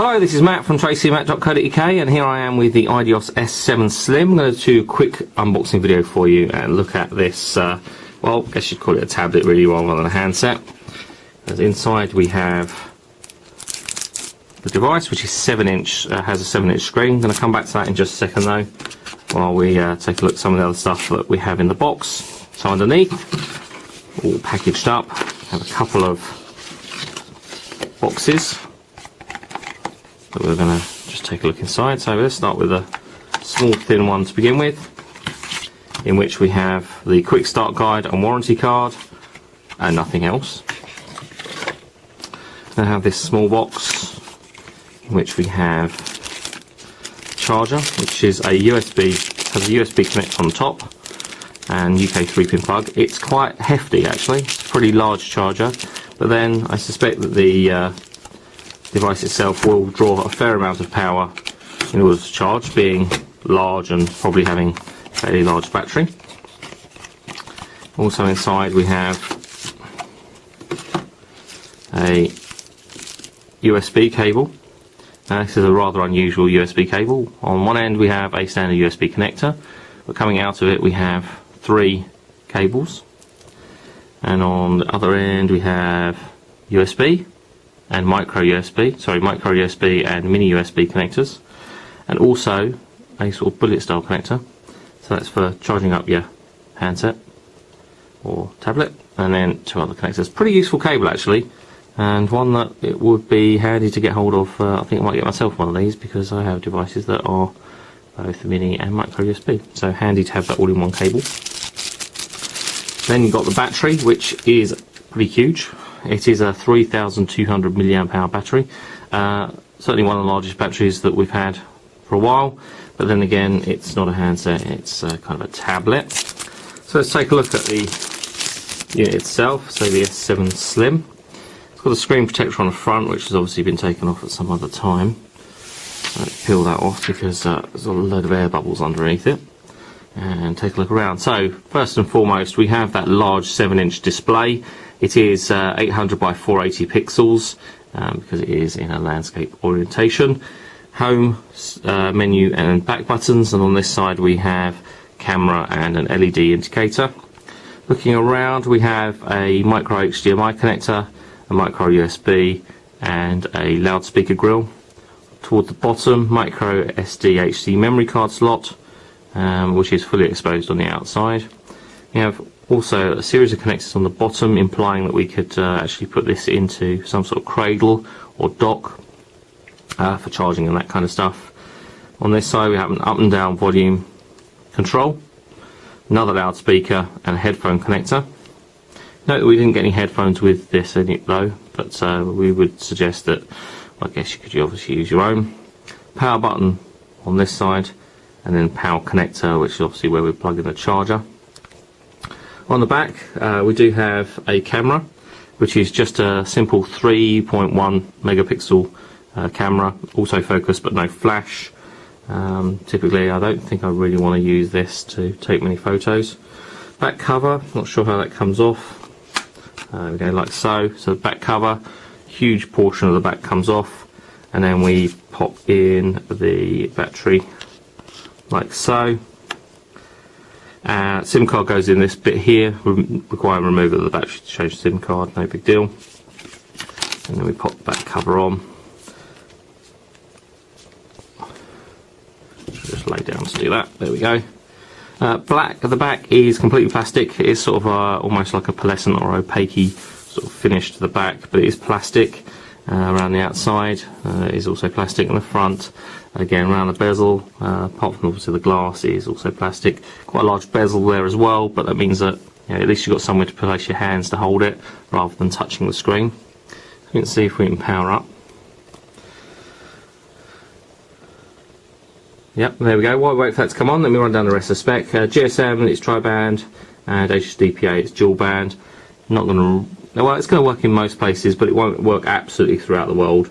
Hi, this is Matt from tracymatt.co.uk, and here I am with the IDEOS S7 Slim. I'm going to do a quick unboxing video for you and look at this, well, I guess you'd call it a tablet really rather than a handset. As inside we have the device, which is 7-inch, has a 7-inch screen. I'm going to come back to that in just a second though, while we take a look at some of the other stuff that we have in the box. So underneath, all packaged up, have a couple of boxes that we're going to just take a look inside. So let's start with a small thin one to begin with, in which we have the quick start guide and warranty card and nothing else. Then I have this small box in which we have a charger, which is a USB, has a USB connector on the top and UK 3-pin plug. It's quite hefty actually, it's a pretty large charger, but then I suspect that the device itself will draw a fair amount of power in order to charge, being large and probably having a fairly large battery. Also inside we have a USB cable. Now this is a rather unusual USB cable. On one end we have a standard USB connector, but coming out of it we have 3 cables, and on the other end we have USB and micro USB and mini USB connectors, and also a sort of bullet style connector, so that's for charging up your handset or tablet, and then 2 other connectors. Pretty useful cable actually, and one that it would be handy to get hold of. I think I might get myself one of these because I have devices that are both mini and micro USB, so handy to have that all in one cable. Then you've got the battery, which is pretty huge. It is a 3,200 mAh battery, certainly one of the largest batteries that we've had for a while, but then again it's not a handset, it's kind of a tablet. So let's take a look at the unit itself. So the S7 Slim, it's got a screen protector on the front, which has obviously been taken off at some other time. Let's peel that off because there's a load of air bubbles underneath it, and take a look around. So first and foremost we have that large 7-inch display. It is 800 by 480 pixels because it is in a landscape orientation. Home, menu and back buttons, and on this side we have camera and an LED indicator. Looking around we have a micro HDMI connector, a micro USB and a loudspeaker grill. Toward the bottom, micro SD HD memory card slot, which is fully exposed on the outside. We have also a series of connectors on the bottom, implying that we could actually put this into some sort of cradle or dock for charging and that kind of stuff. On this side we have an up and down volume control, another loudspeaker and a headphone connector. Note that we didn't get any headphones with this in it though, but we would suggest that, I guess you could obviously use your own. Power button on this side, and then power connector, which is obviously where we plug in the charger. On the back we do have a camera, which is just a simple 3.1 megapixel camera, autofocus but no flash. Typically I don't think I really want to use this to take many photos. Back cover, not sure how that comes off. We go like so. So the back cover, huge portion of the back comes off, and then we pop in the battery like so. SIM card goes in this bit here, require removal of the battery to change the SIM card, no big deal. And then we pop the back cover on. Just lay down to do that, there we go. Black at the back is completely plastic. It is sort of almost like a pearlescent or opaque sort of finish to the back, but it is plastic. Around the outside it is also plastic, in the front again around the bezel, apart from obviously the glass, is also plastic. Quite a large bezel there as well, but that means that, you know, at least you've got somewhere to place your hands to hold it rather than touching the screen. You can see if we can power up. Yep, there we go. While we wait for that to come on, let me run down the rest of the spec. GSM, it's tri-band, and HDPA, it's dual band. Not going to, well, it's going to work in most places, but it won't work absolutely throughout the world.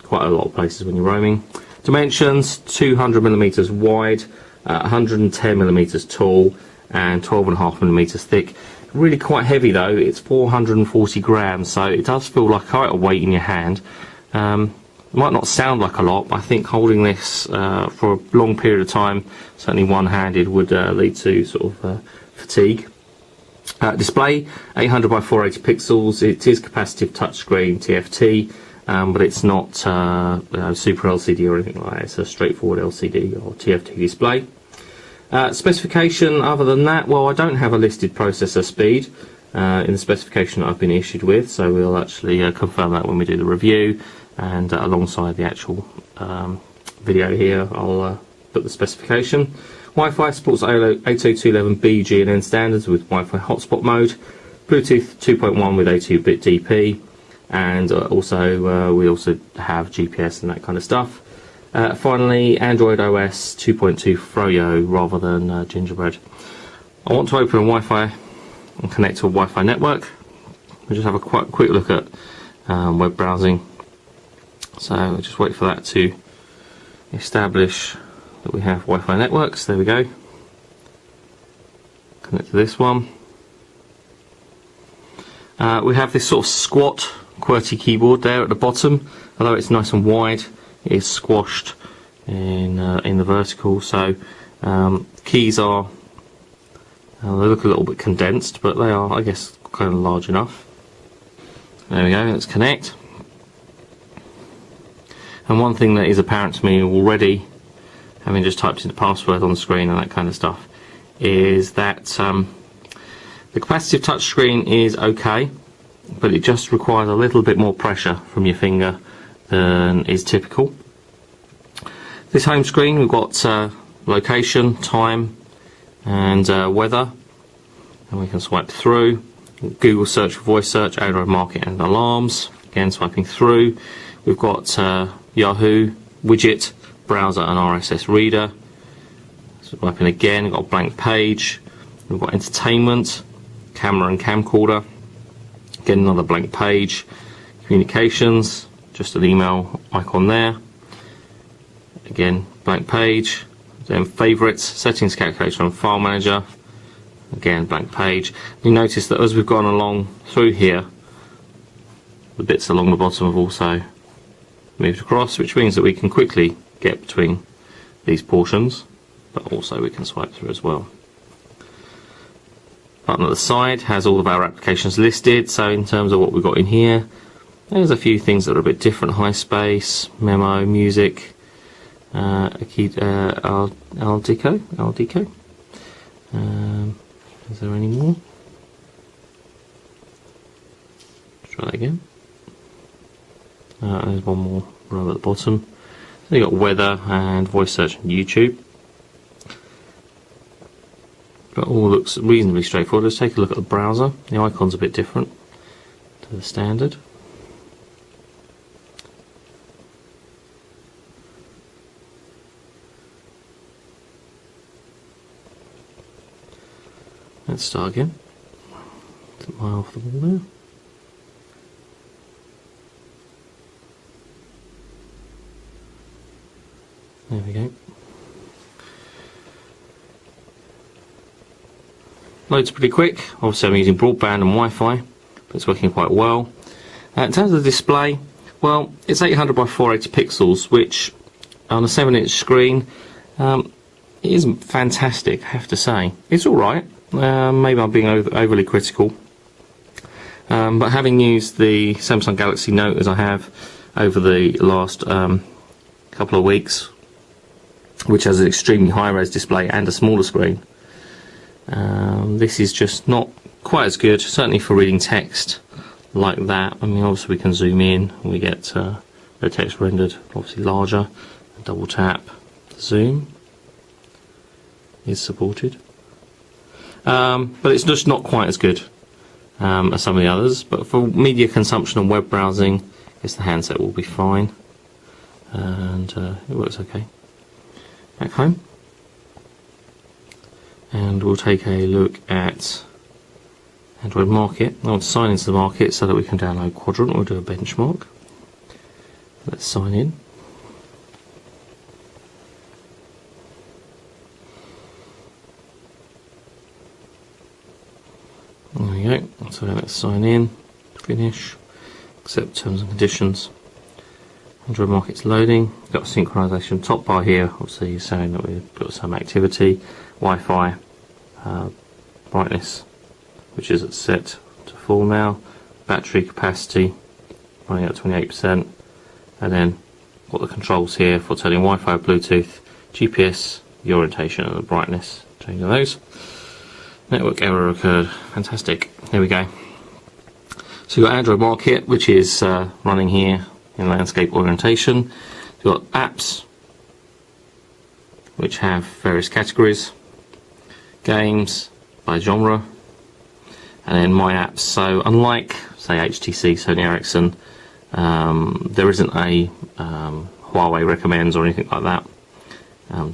Quite a lot of places when you're roaming. Dimensions: 200mm wide, 110mm tall, and 12.5mm thick. Really quite heavy though. It's 440 grams, so it does feel like quite a weight in your hand. might not sound like a lot, but I think holding this for a long period of time, certainly one-handed, would lead to sort of fatigue. Display 800 by 480 pixels. It is capacitive touchscreen TFT, but it's not Super LCD or anything like that. It's a straightforward LCD or TFT display. Specification other than that, well, I don't have a listed processor speed in the specification that I've been issued with, so we'll actually confirm that when we do the review, and alongside the actual video here I'll put the specification. Wi-Fi supports 802.11b, G and N standards with Wi-Fi hotspot mode, Bluetooth 2.1 with 82-bit DP, and we also have GPS and that kind of stuff. Finally, Android OS 2.2 Froyo rather than Gingerbread. I want to open a Wi-Fi and connect to a Wi-Fi network. We'll just have a quick look at web browsing. So we'll just wait for that to establish that we have Wi-Fi networks. There we go. Connect to this one. We have this sort of squat QWERTY keyboard there at the bottom. Although it's nice and wide, it is squashed in the vertical. So keys are they look a little bit condensed, but they are, I guess, kind of large enough. There we go. Let's connect. And one thing that is apparent to me already, having just typed in the password on the screen and that kind of stuff, is that the capacitive touchscreen is okay, but it just requires a little bit more pressure from your finger than is typical. This home screen, we've got location, time, and weather, and we can swipe through. Google search for voice search, Android market, and alarms. Again, swiping through. We've got Yahoo widget, browser, and RSS reader. Swiping again, we've got a blank page. We've got entertainment, camera and camcorder. Again, another blank page. Communications, just an email icon there. Again, blank page. Then favorites, settings, calculator, and file manager. Again, blank page. You notice that as we've gone along through here, the bits along the bottom have also moved across, which means that we can quickly get between these portions, but also we can swipe through as well. Button at the side has all of our applications listed. So in terms of what we've got in here, there's a few things that are a bit different. High space, memo, music, Aldico. Is there any more? Try that again. There's one more row at the bottom. So you've got weather and voice search and YouTube. But all looks reasonably straightforward. Let's take a look at the browser. The icon's a bit different to the standard. Let's start again. Took my eye off the wall there. There we go. Loads pretty quick. Obviously I'm using broadband and Wi-Fi, but it's working quite well. In terms of the display, well, it's 800 by 480 pixels, which on a 7-inch screen isn't fantastic, I have to say. It's alright. Maybe I'm being overly critical. But having used the Samsung Galaxy Note as I have over the last couple of weeks, which has an extremely high-res display and a smaller screen, this is just not quite as good, certainly for reading text like that. I mean, obviously we can zoom in and we get the text rendered obviously larger. Double tap, zoom is supported, but it's just not quite as good as some of the others. But for media consumption and web browsing, I guess the handset will be fine, and it works okay. Back home, and we'll take a look at Android Market. I want to sign into the market so that we can download Quadrant. We'll do a benchmark. Let's sign in. There we go. So let's sign in, finish, accept terms and conditions. Android market's loading. Got synchronization top bar here. Obviously, you're saying that we've got some activity. Wi-Fi brightness, which is set to full now. Battery capacity running at 28%, and then got the controls here for turning Wi-Fi, Bluetooth, GPS, the orientation, and the brightness. Changing those. Network error occurred. Fantastic. There we go. So you've got Android Market, which is running here in landscape orientation. You've got apps, which have various categories, games by genre, and then my apps. So unlike, say, HTC, Sony Ericsson, there isn't a Huawei recommends or anything like that.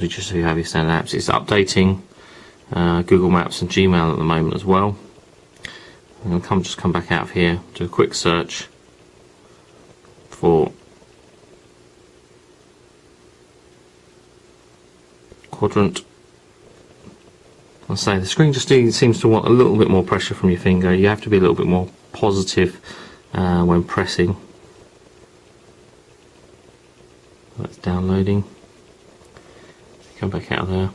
You just have your standard apps. It's updating Google Maps and Gmail at the moment as well. I'm going to come back out of here, do a quick search for quadrant. I'll say the screen just seems to want a little bit more pressure from your finger. You have to be a little bit more positive when pressing. That's downloading. Come back out of there.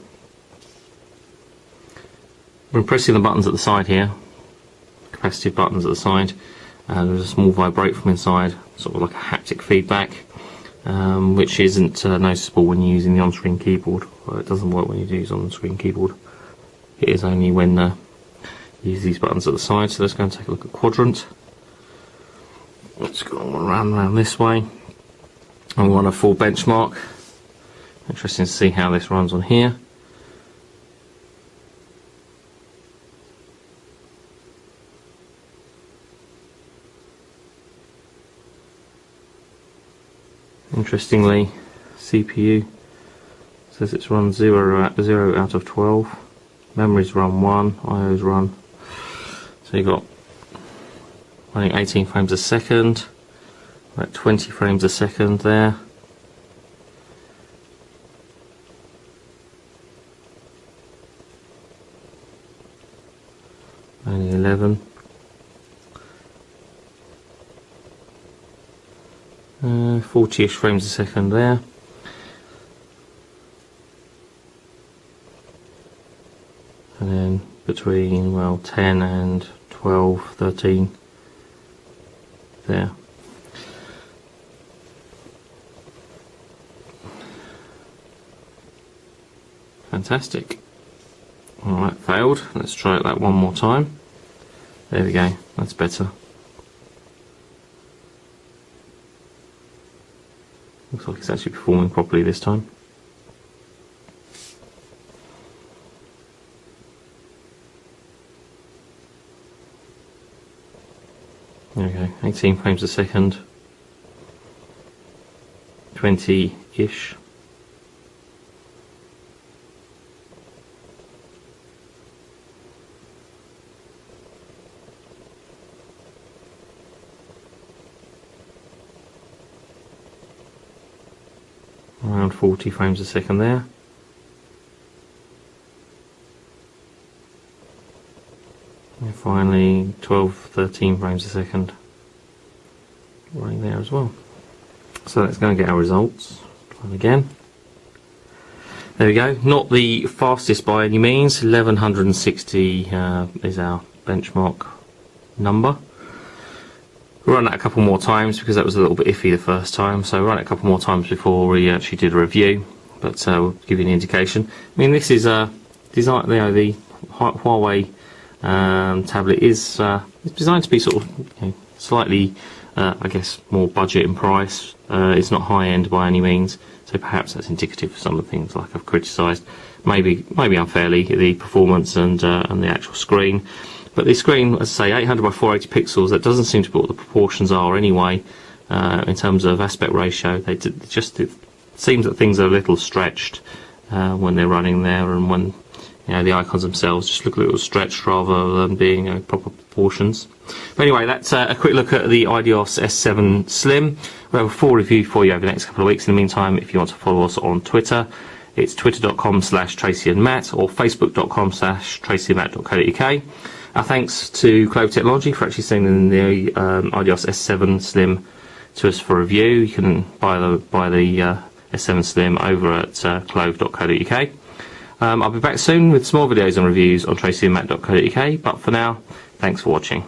We're pressing the buttons at the side here, capacitive buttons at the side. There's a small vibrate from inside, sort of like a haptic feedback, which isn't noticeable when you're using the on-screen keyboard. Well, it doesn't work when you use on-screen keyboard. It is only when you use these buttons at the side. So let's go and take a look at quadrant. Let's go around this way. And we want a full benchmark. Interesting to see how this runs on here. Interestingly, CPU says it's run 0 out of 12. Memories run 1, IOs run. So you've got running 18 frames a second, about 20 frames a second there. Only 11. 40-ish frames a second there. And then between, well, 10 and 12, 13 there. Fantastic. Alright, failed. Let's try that one more time. There we go, that's better. Looks like it's actually performing properly this time. There we go, 18 frames a second, 20-ish. Around 40 frames a second there. And finally 12, 13 frames a second running there as well. So let's go and get our results. Try again. There we go. Not the fastest by any means. 1160 is our benchmark number. We'll run that a couple more times because that was a little bit iffy the first time, so we'll run it a couple more times before we actually did a review, but we'll give you an indication. I mean, this is design, the Huawei tablet is designed to be sort of slightly, I guess, more budget in price. It's not high end by any means, so perhaps that's indicative of some of the things like I've criticised, maybe unfairly, the performance and the actual screen. But the screen, as I say, 800 by 480 pixels, that doesn't seem to be what the proportions are anyway, in terms of aspect ratio. It seems that things are a little stretched when they're running there, and when the icons themselves just look a little stretched rather than being proper proportions. But anyway, that's a quick look at the IDEOS S7 Slim. We'll have a full review for you over the next couple of weeks. In the meantime, if you want to follow us on Twitter, it's twitter.com/TracyandMatt or facebook.com/tracyandmatt.co.uk. Our thanks to Clover Technology for actually sending the IDEOS S7 Slim to us for review, you can buy the S7 Slim over at clove.co.uk. I'll be back soon with some more videos and reviews on tracyandmac.co.uk, but for now, thanks for watching.